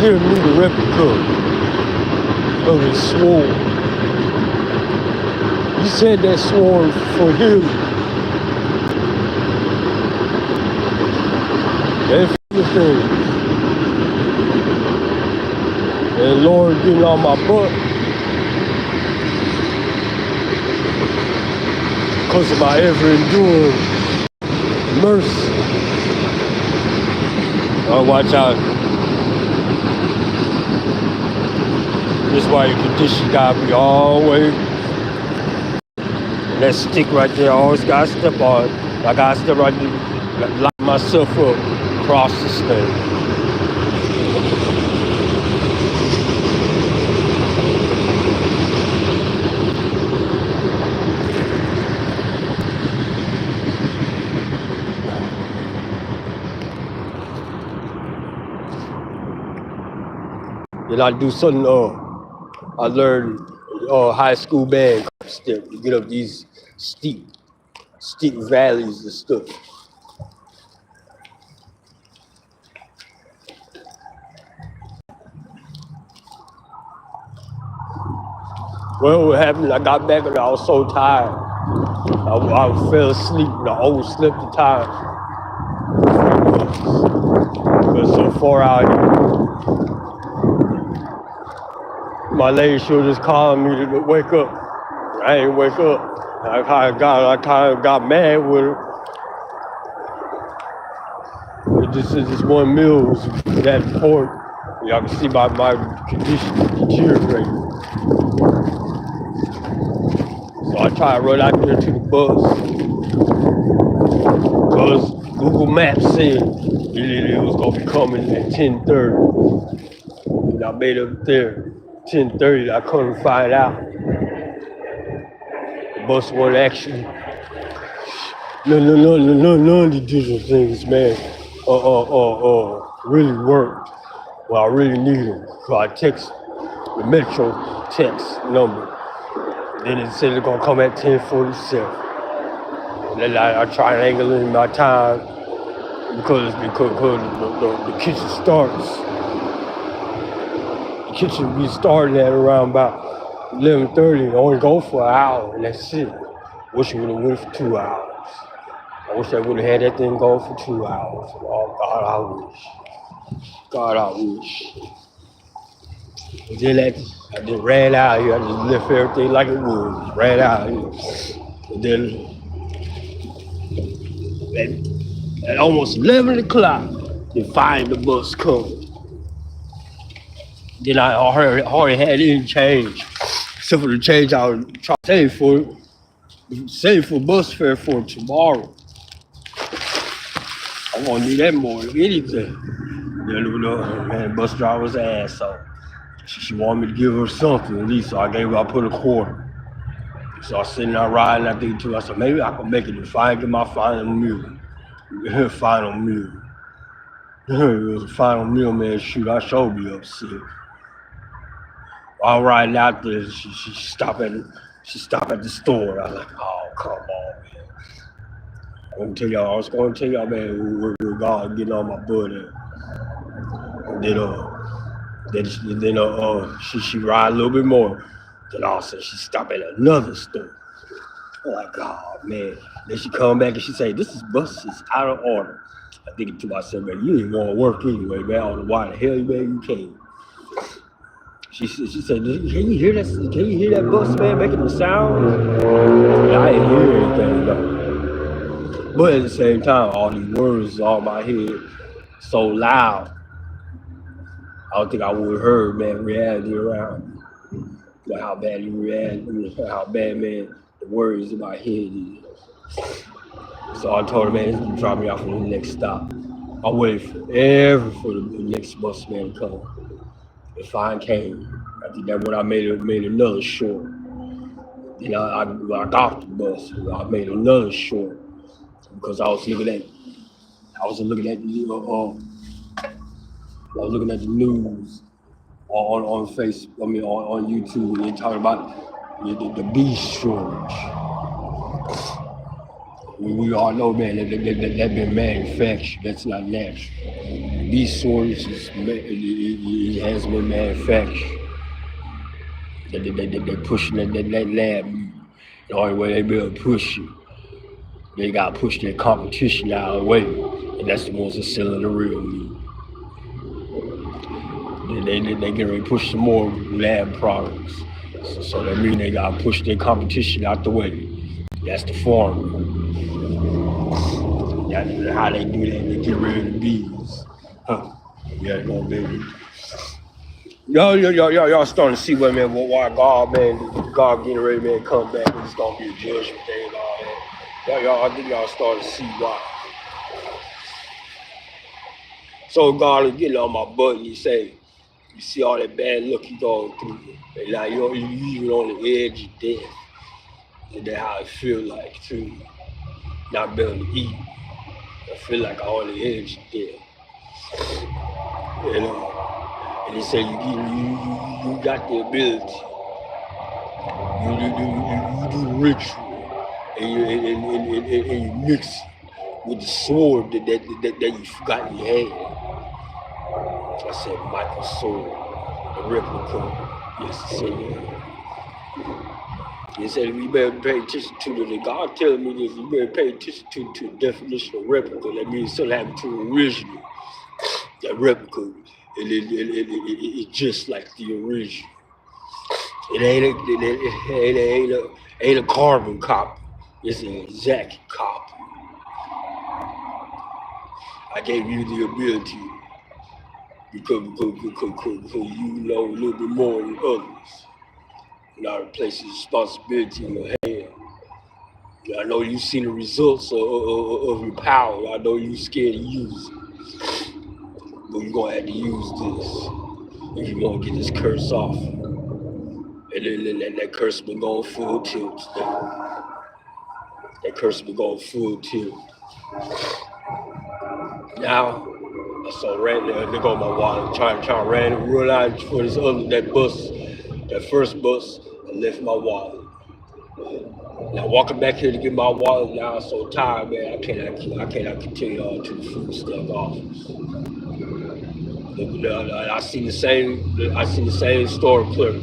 give me the replica of his sword. You said that sword for him. And for the things. And Lord getting on my butt because of my ever-enduring mercy. Oh, watch out. This is why your condition gotta be always. And that stick right there, I always gotta step on it. I gotta step right there, lock myself up across this thing. Then I do something, I learned high school band step to get up these steep valleys and stuff. Well, what happened, I got back and I was so tired. I fell asleep and I overslept the time. It was so far out here. My lady should have just called me to wake up. I ain't wake up. I kind of got mad with her. It just is this one meal was that important. Y'all can see my condition deteriorating. So I tried to run out there to the bus. Because Google Maps said it was gonna be coming at 10:30. And I made it up there 10:30. I couldn't find out. The bus wasn't actually. None of the digital things, man. Really worked. Well, I really need them. So I text the Metro text number. Then it said it's gonna come at 10:47. And then I triangulated my time because the kitchen starts. The kitchen be starting at around about 11:30 and only go for an hour, and that's it. Wish it would have went for 2 hours. I wish I would have had that thing go for 2 hours. Oh God, I wish. God, I wish. And then I just ran out here. I just left everything like it was. Ran out here. And then at almost 11 o'clock, they find the bus coming. Then I already had any change. Except for the change I was trying to save for bus fare for tomorrow. I'm gonna need that more than anything. Man, bus driver's an asshole. She wanted me to give her something at least, so I put a quarter. So I was sitting there riding, I think too. I said, maybe I can make it if I get my final meal. Final meal. It was a final meal, man. Shoot, I sure be upset. While riding out there, she stopped at the store. I was like, oh, come on, man. I was going to tell y'all, man, where God getting on my butt at. And then she ride a little bit more. Then all of a sudden she stopped at another store. I'm like, oh man. Then she come back and she say, this bus is out of order. I think to myself, man, you ain't gonna work anyway, man. I don't know why the hell, man, you can't. She said, can you hear that? Can you hear that bus, man, making the sound? And I didn't hear anything though. But at the same time, all these words all in my head so loud. I don't think I would have heard, man, reality around. Like how bad how bad, man, the words in my head is. So I told her, man, it's gonna drop me off at the next stop. I waited forever for the next bus man to come. It finally came. I think that when I made another short. Then I got off the bus. I made another short because I was looking at the news on Facebook. I mean on YouTube, and they talking about the beef shortage. We all know, man, that been manufactured. That's not natural. These swords it has been manufactured. They pushing that lab meat. The only way they be able to push it, they got to push their competition out of the way. And that's the ones that selling the real meat. They get ready to push some more lab products. So that means they got to push their competition out the way. That's the formula. That's how they do that. They get rid of the bees. Huh. Yeah, no, baby. Y'all starting to see what, man, why God getting ready, man, come back. It's gonna be a judgment day and all that. I think y'all starting to see why. So God is getting on my butt and you say, you see all that bad luck you going through. And now you even on the edge of death. And that's how I feel like too. Not being able to eat. I feel like I'm on the edge of death. And they say you got the ability. You do the ritual, and you mix it with the sword that you forgot in your hand. I said, Michael's sword, the replica. Yes, I said, yeah. He said, we better pay attention to the God telling me this, you better pay attention to the definition of replica. That means something happened to the original. That replica, it's just like the original. It ain't a carbon copy. It's an exact copy. I gave you the ability because you know a little bit more than others. And I replace the responsibility in your hand. I know you've seen the results of your power. I know you're scared to use it. But you're going to have to use this if you're going to get this curse off. And then that curse been going full tilt today. That curse been going full tilt. Now, I saw ran there, they go my wallet, trying to run out for that first bus, I left my wallet. Now walking back here to get my wallet, now I'm so tired, man, I cannot continue on to the food stamp office. I seen the same store clerk.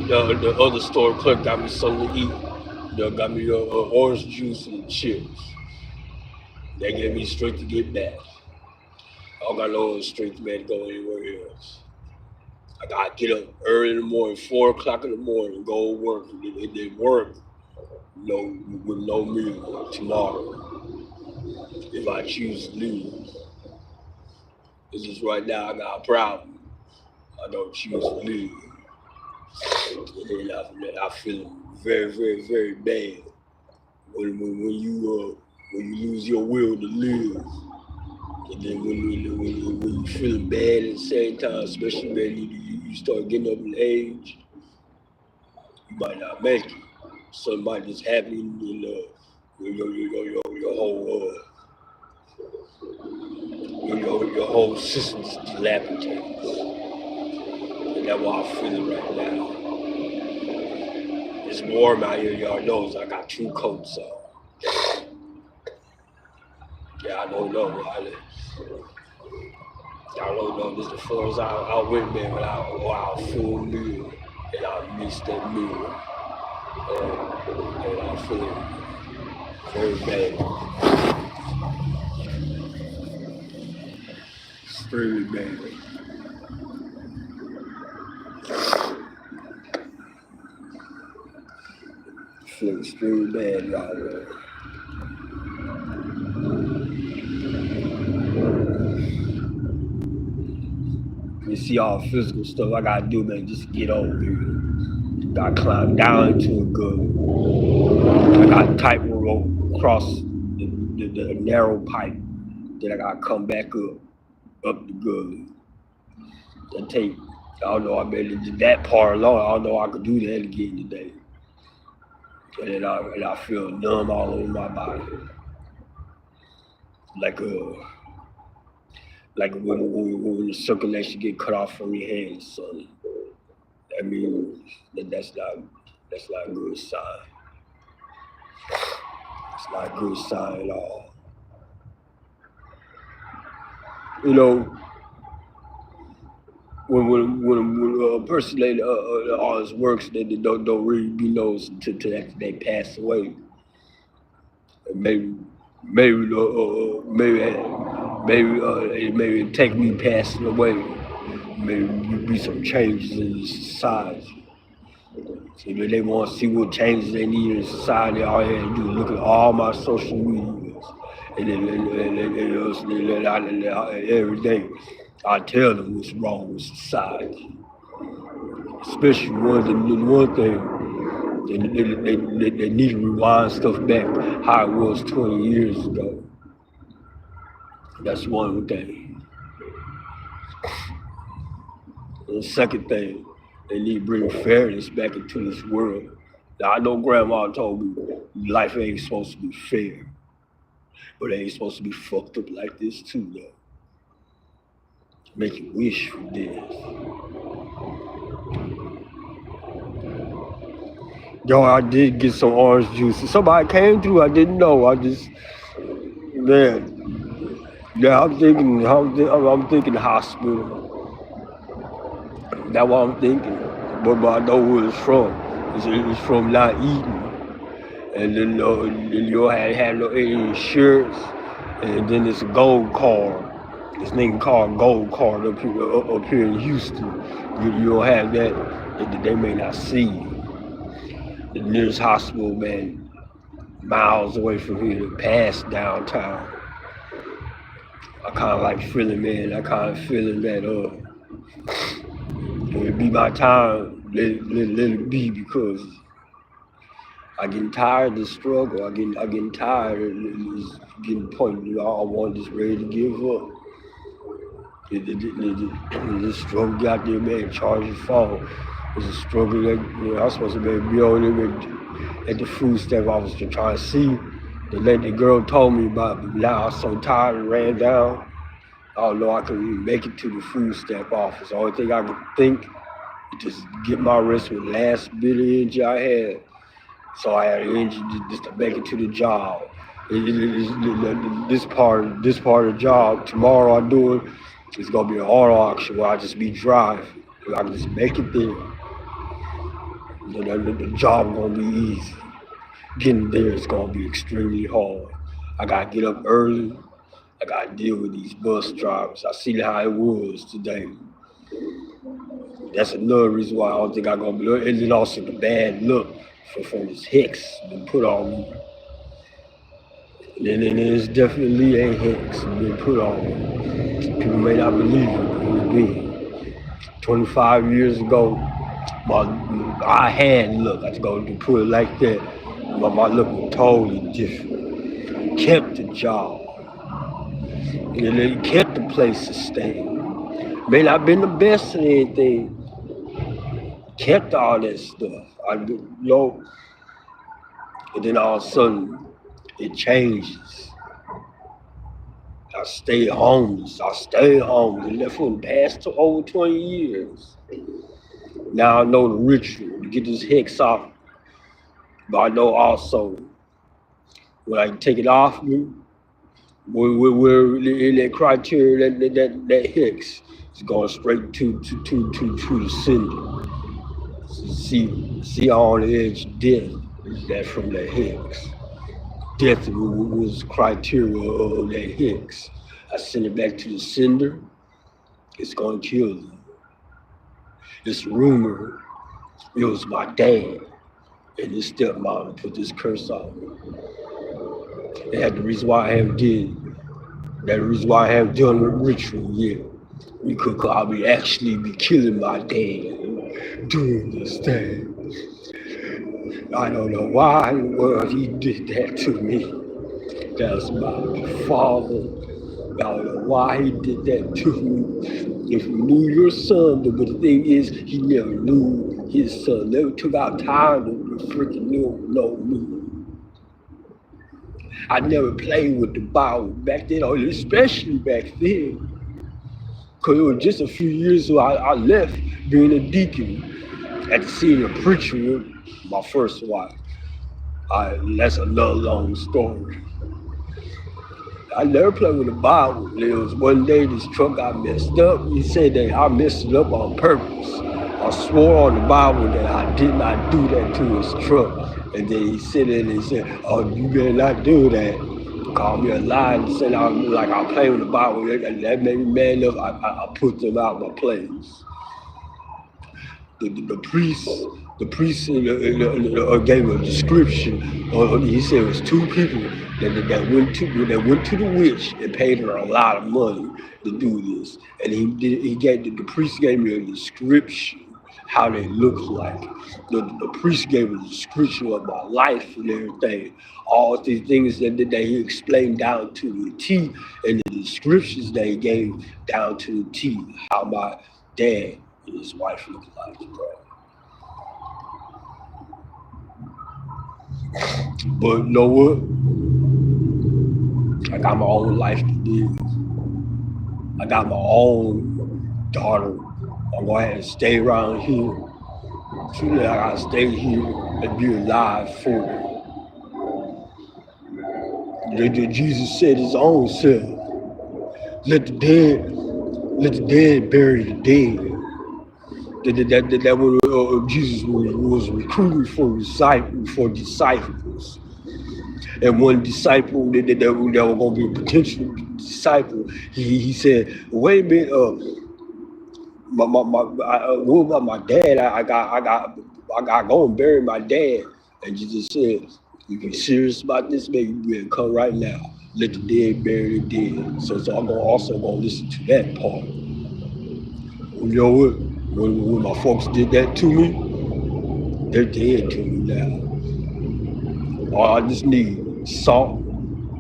The other store clerk got me something to eat. Got me orange juice and chips. They gave me strength to get back. I don't got no strength, man, to go anywhere else. I gotta get up early in the morning, 4 o'clock in the morning, go to work. It didn't work, with no meal tomorrow. If I choose to leave, it's just right now I got a problem. I don't choose to leave. And then I feel very, very, very bad when you lose your will to live. And then when you feeling bad at the same time, especially when you start getting up in age, you might not make it. Something might just happen in your whole your whole system's dilapidated. And that's what I'm feeling right now. It's warm out here, y'all knows I got 2 coats on. Yeah, I don't know. Y'all don't know this as far as I went there without a full meal. And I missed that meal. And I'm feeling very bad. Extremely bad. Feeling extremely bad, y'all. You see all physical stuff I gotta do, man, just to get over here. Gotta climb down into a gully. I got tightrope across the narrow pipe. Then I gotta come back up the gully. That take, I don't know, I mean, that part alone, I don't know I could do that again today. And then I feel numb all over my body. Like when the circulation get cut off from your hands, son. That means that's not a good sign. It's not a good sign at all. You know, when a person they all his works they don't really be knows to that they pass away. And maybe it take me passing away. Maybe be some changes in society. So if they want to see what changes they need in society, all they have to do is look at all my social medias. And every day I tell them what's wrong with society. Especially one thing, they need to rewind stuff back how it was 20 years ago. That's one thing. And the second thing, they need to bring fairness back into this world. Now, I know Grandma told me life ain't supposed to be fair, but it ain't supposed to be fucked up like this too, though. Make you wish for this. Yo, I did get some orange juice. Somebody came through. I didn't know. Man, yeah, I'm thinking hospital. That's what I'm thinking. But I know where it's from. It's from not eating. And then you had no insurance. And then it's a gold card. This thing called gold card up here in Houston. You don't have that. They may not see you. The nearest hospital, man, miles away from here, past downtown. I kind of like feeling, man. I kind of feeling that it'll be my time. Let it be, because I getting tired of the struggle. I getting tired of getting pointed. I want just ready to give up. This struggle out there, man. Charge your phone. It's a struggle that I was supposed to be on there at the food stamp office to try to see. The lady, the girl told me about it. Now I'm so tired and ran down. I don't know I could even make it to the food stamp office. The only thing I could think is just get my rest with the last bit of energy I had. So I had energy just to make it to the job. This part of the job, tomorrow I do it. It's gonna be an auto auction where I just be driving. I can just make it there. The job gonna be easy. Getting there is gonna be extremely hard. I gotta get up early. I gotta deal with these bus drivers. I see how it was today. That's another reason why I don't think I'm gonna be. And then also the bad look from this hex been put on me. And it's definitely a hex been put on me. People may not believe it, but it's been. 25 years ago, I had look. I was going to put it like that. But my look was totally different. Kept the job. And it kept the place sustained. May not been the best at anything. Kept all that stuff. And then all of a sudden, it changes. I stayed homeless. And that for the past over 20 years. Now I know the ritual to get this hex off. But I know also when I take it off me, we're in that criteria that hex is going straight to the cinder. See on the edge, death is that from the hex. Death was criteria of that hex. I send it back to the cinder, it's gonna kill them. This rumor, it was my dad and his stepmom put this curse on me. And that's the reason why I haven't done the ritual yet. Because I'll be killing my dad doing this thing. I don't know why in the world he did that to me. That's my father. I don't know why he did that to me. If you knew your son, but the thing is, he never knew his son. Never took out time to freaking know me. I never played with the Bible back then, or especially back then. Because it was just a few years ago I left being a deacon at the senior preacher with my first wife. That's another long story. I never played with the Bible. There was one day this truck got messed up. He said that I messed it up on purpose. I swore on the Bible that I did not do that to his truck. And then he said it and he said, "Oh, you better not do that." Called me a lie and said I was like I play with the Bible. That made me mad enough. I put them out my place. The priest, gave a description. He said it was two people that went to the witch and paid her a lot of money to do this, and the priest gave me a description how they look like. The priest gave a description of my life and everything, all these things that he explained down to the T, and the descriptions that he gave down to the T, how my dad and his wife look like, bro. But you know what? I got my own life to live. I got my own daughter. I'm going to have to stay around here. Truly, I got to stay here and be alive for it. Jesus said his own self, let the dead bury the dead. That when Jesus was recruiting for disciples. And one disciple that was going to be a potential disciple, he said, "Wait a minute, what about my dad? I got to go and bury my dad." And Jesus said, "You be serious about this, baby? You better come right now. Let the dead bury the dead." So I'm also going to listen to that part. You know what? When my folks did that to me, they're dead to me now. All I just need salt,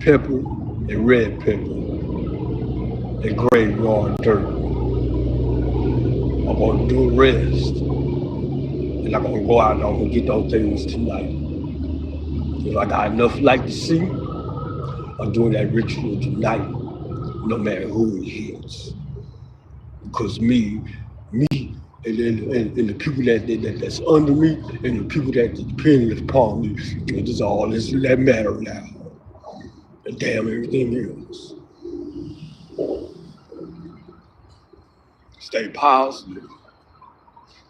pepper, and red pepper, and graveyard dirt. I'm gonna do a rest, and I'm gonna go out and I'm gonna get those things tonight. If I got enough light to see, I'm doing that ritual tonight, no matter who it hits. Because me, and the people that's under me, and the people that depend upon me, it is all this that matter now. And damn everything else. Stay positive.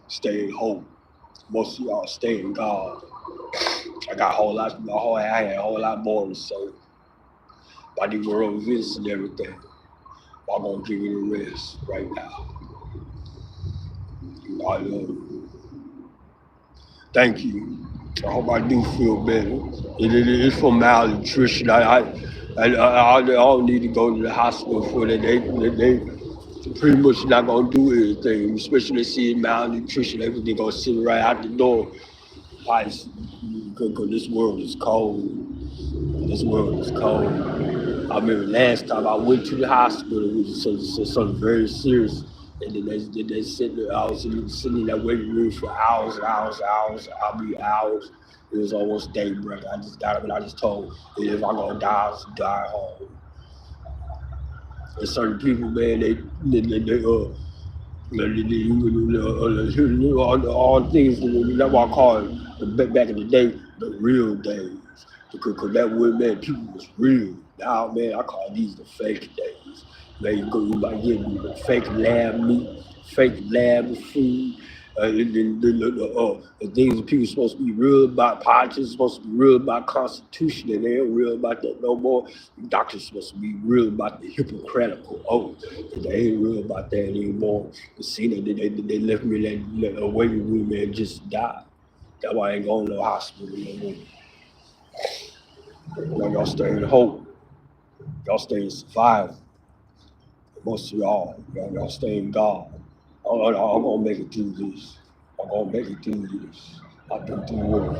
Stay in hope. Most of y'all stay in God. I had a whole lot more to say about the world events and everything. But I'm gonna give you the rest right now. I love you. Thank you. I hope I do feel better. It's for malnutrition. I don't need to go to the hospital for that. They pretty much not gonna do anything, especially seeing malnutrition. Everything gonna sit right out the door. Because this world is cold. This world is cold. I remember last time I went to the hospital, it was something very serious. And then they sitting there, I was sitting in that waiting room for hours and hours and hours. I mean hours. It was almost daybreak. I just got up and I just told, if I'm gonna die, I'll just die at home. And certain people, man, all things, that's why I call it back in the day, the real days. Because that way, man, people was real. Now, man, I call these the fake days. Man, you might get fake lab meat, fake lab food. The things that people are supposed to be real about, politics supposed to be real about Constitution, and they ain't real about that no more. Doctors supposed to be real about the Hippocratical oath, and they ain't real about that anymore. You see, they left me in that waiting room and just died. That's why I ain't going to no hospital no more. Y'all stay in hope. Y'all stay in survival. Most of y'all stay in God. I'm gonna make it through this. I'm gonna make it through this. I've been through worse.